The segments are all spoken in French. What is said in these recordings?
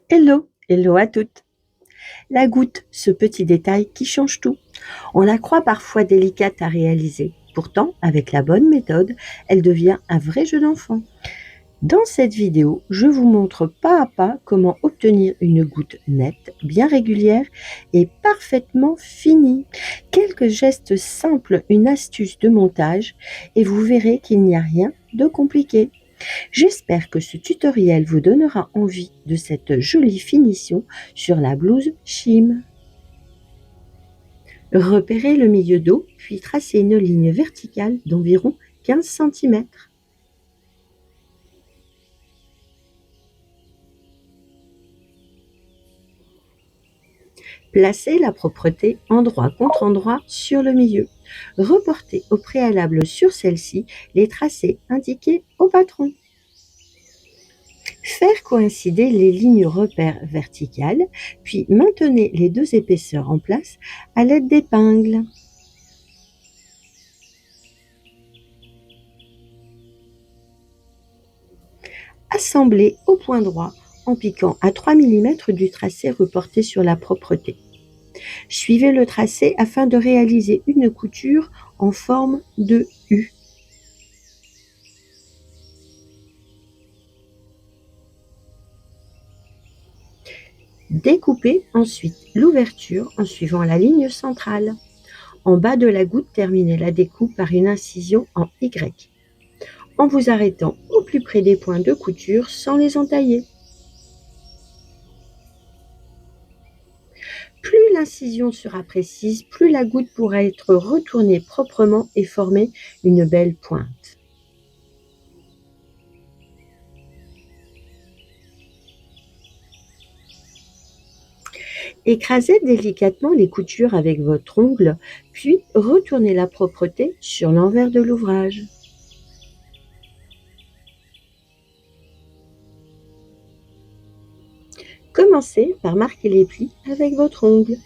Hello, hello à toutes. La goutte, ce petit détail qui change tout. On la croit parfois délicate à réaliser. Pourtant, avec la bonne méthode, elle devient un vrai jeu d'enfant. Dans cette vidéo, je vous montre pas à pas comment obtenir une goutte nette, bien régulière et parfaitement finie. Quelques gestes simples, une astuce de montage et vous verrez qu'il n'y a rien de compliqué. J'espère que ce tutoriel vous donnera envie de cette jolie finition sur la blouse Chim. Repérez le milieu dos, puis tracez une ligne verticale d'environ 15 cm. Placez la propreté endroit contre endroit sur le milieu. Reportez au préalable sur celle-ci les tracés indiqués au patron. Faire coïncider les lignes repères verticales, puis maintenez les deux épaisseurs en place à l'aide d'épingles. Assemblez au point droit en piquant à 3 mm du tracé reporté sur la propreté. Suivez le tracé afin de réaliser une couture en forme de U. Découpez ensuite l'ouverture en suivant la ligne centrale. En bas de la goutte, terminez la découpe par une incision en Y, en vous arrêtant au plus près des points de couture sans les entailler. Plus l'incision sera précise, plus la goutte pourra être retournée proprement et former une belle pointe. Écrasez délicatement les coutures avec votre ongle, puis retournez la propreté sur l'envers de l'ouvrage. Commencez par marquer les plis avec votre ongle.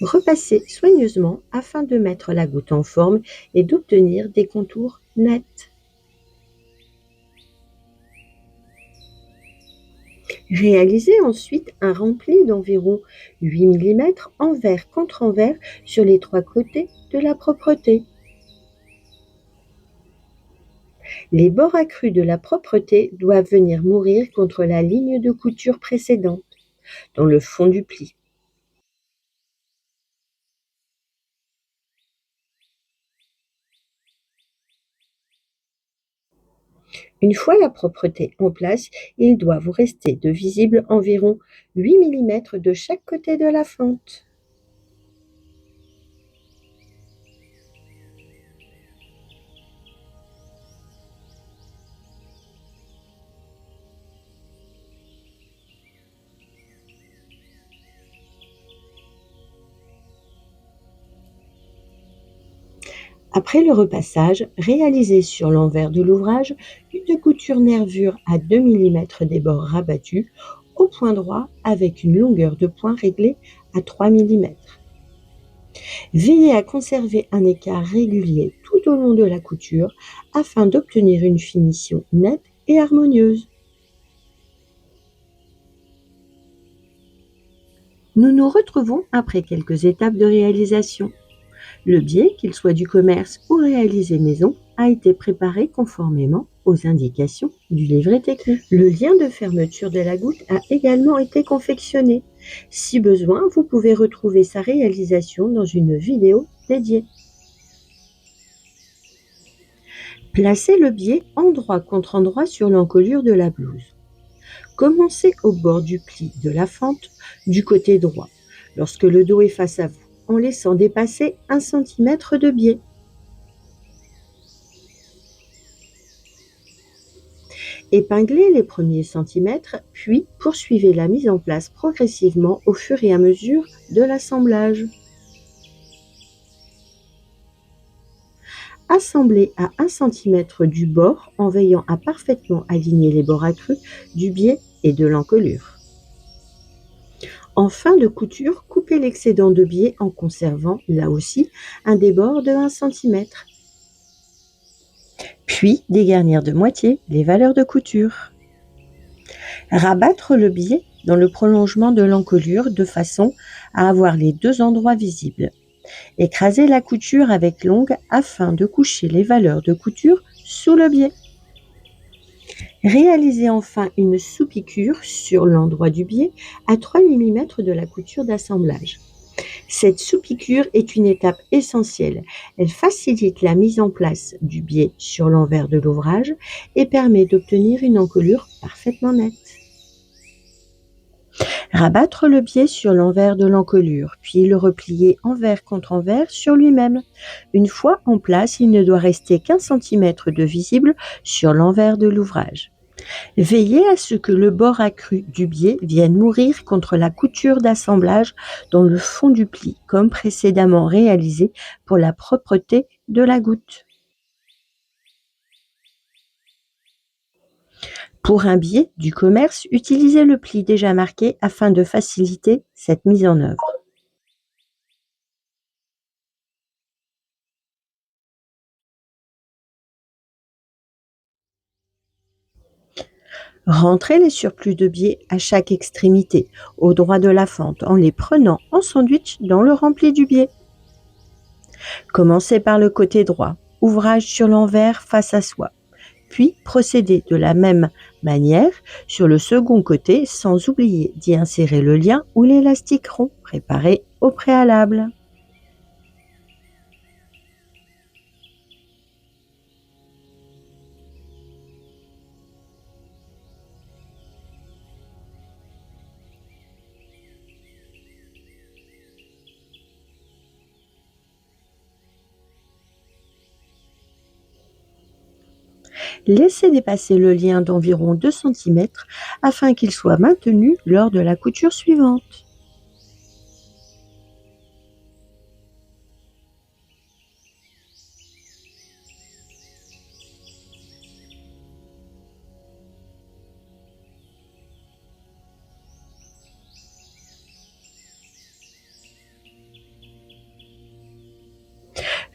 Repassez soigneusement afin de mettre la goutte en forme et d'obtenir des contours nets. Réalisez ensuite un rempli d'environ 8 mm envers contre envers sur les trois côtés de la propreté. Les bords accrus de la propreté doivent venir mourir contre la ligne de couture précédente, dans le fond du pli. Une fois la propreté en place, il doit vous rester de visible environ 8 mm de chaque côté de la fente. Après le repassage, réalisez sur l'envers de l'ouvrage une couture nervure à 2 mm des bords rabattus au point droit avec une longueur de point réglée à 3 mm. Veillez à conserver un écart régulier tout au long de la couture afin d'obtenir une finition nette et harmonieuse. Nous nous retrouvons après quelques étapes de réalisation. Le biais, qu'il soit du commerce ou réalisé maison, a été préparé conformément aux indications du livret technique. Le lien de fermeture de la goutte a également été confectionné. Si besoin, vous pouvez retrouver sa réalisation dans une vidéo dédiée. Placez le biais endroit contre endroit sur l'encolure de la blouse. Commencez au bord du pli de la fente du côté droit, lorsque le dos est face à vous, en laissant dépasser 1 cm de biais. Épinglez les premiers centimètres, puis poursuivez la mise en place progressivement au fur et à mesure de l'assemblage. Assemblez à 1 cm du bord en veillant à parfaitement aligner les bords accrus du biais et de l'encolure. En fin de couture, coupez couper l'excédent de biais en conservant, là aussi, un débord de 1 centimètre. Puis dégarnir de moitié les valeurs de couture. Rabattre le biais dans le prolongement de l'encolure de façon à avoir les 2 endroits visibles. Écraser la couture avec l'ongle afin de coucher les valeurs de couture sous le biais. Réaliser enfin une sous-piqûre sur l'endroit du biais à 3 mm de la couture d'assemblage. Cette sous-piqûre est une étape essentielle. Elle facilite la mise en place du biais sur l'envers de l'ouvrage et permet d'obtenir une encolure parfaitement nette. Rabattre le biais sur l'envers de l'encolure, puis le replier envers contre envers sur lui-même. Une fois en place, il ne doit rester qu'1 centimètre de visible sur l'envers de l'ouvrage. Veillez à ce que le bord accru du biais vienne mourir contre la couture d'assemblage dans le fond du pli, comme précédemment réalisé pour la propreté de la goutte. Pour un biais du commerce, utilisez le pli déjà marqué afin de faciliter cette mise en œuvre. Rentrez les surplus de biais à chaque extrémité, au droit de la fente, en les prenant en sandwich dans le rempli du biais. Commencez par le côté droit, ouvrage sur l'envers face à soi. Puis procédez de la même manière sur le second côté sans oublier d'y insérer le lien ou l'élastique rond préparé au préalable. Laissez dépasser le lien d'environ 2 cm afin qu'il soit maintenu lors de la couture suivante.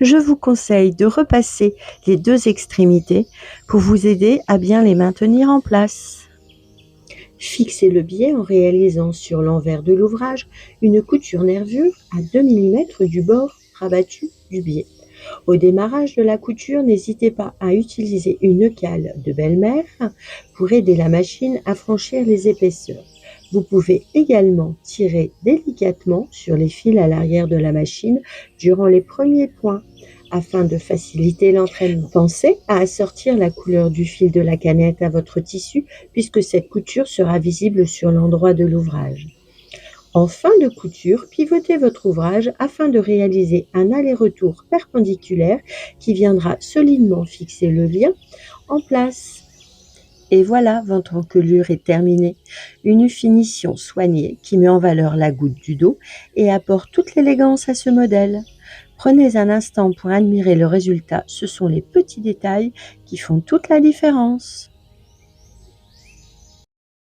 Je vous conseille de repasser les 2 extrémités pour vous aider à bien les maintenir en place. Fixez le biais en réalisant sur l'envers de l'ouvrage une couture nervure à 2 mm du bord rabattu du biais. Au démarrage de la couture, n'hésitez pas à utiliser une cale de belle-mère pour aider la machine à franchir les épaisseurs. Vous pouvez également tirer délicatement sur les fils à l'arrière de la machine durant les premiers points afin de faciliter l'entraînement. Pensez à assortir la couleur du fil de la canette à votre tissu puisque cette couture sera visible sur l'endroit de l'ouvrage. En fin de couture, pivotez votre ouvrage afin de réaliser un aller-retour perpendiculaire qui viendra solidement fixer le lien en place. Et voilà, votre encolure est terminée. Une finition soignée qui met en valeur la goutte du dos et apporte toute l'élégance à ce modèle. Prenez un instant pour admirer le résultat, ce sont les petits détails qui font toute la différence.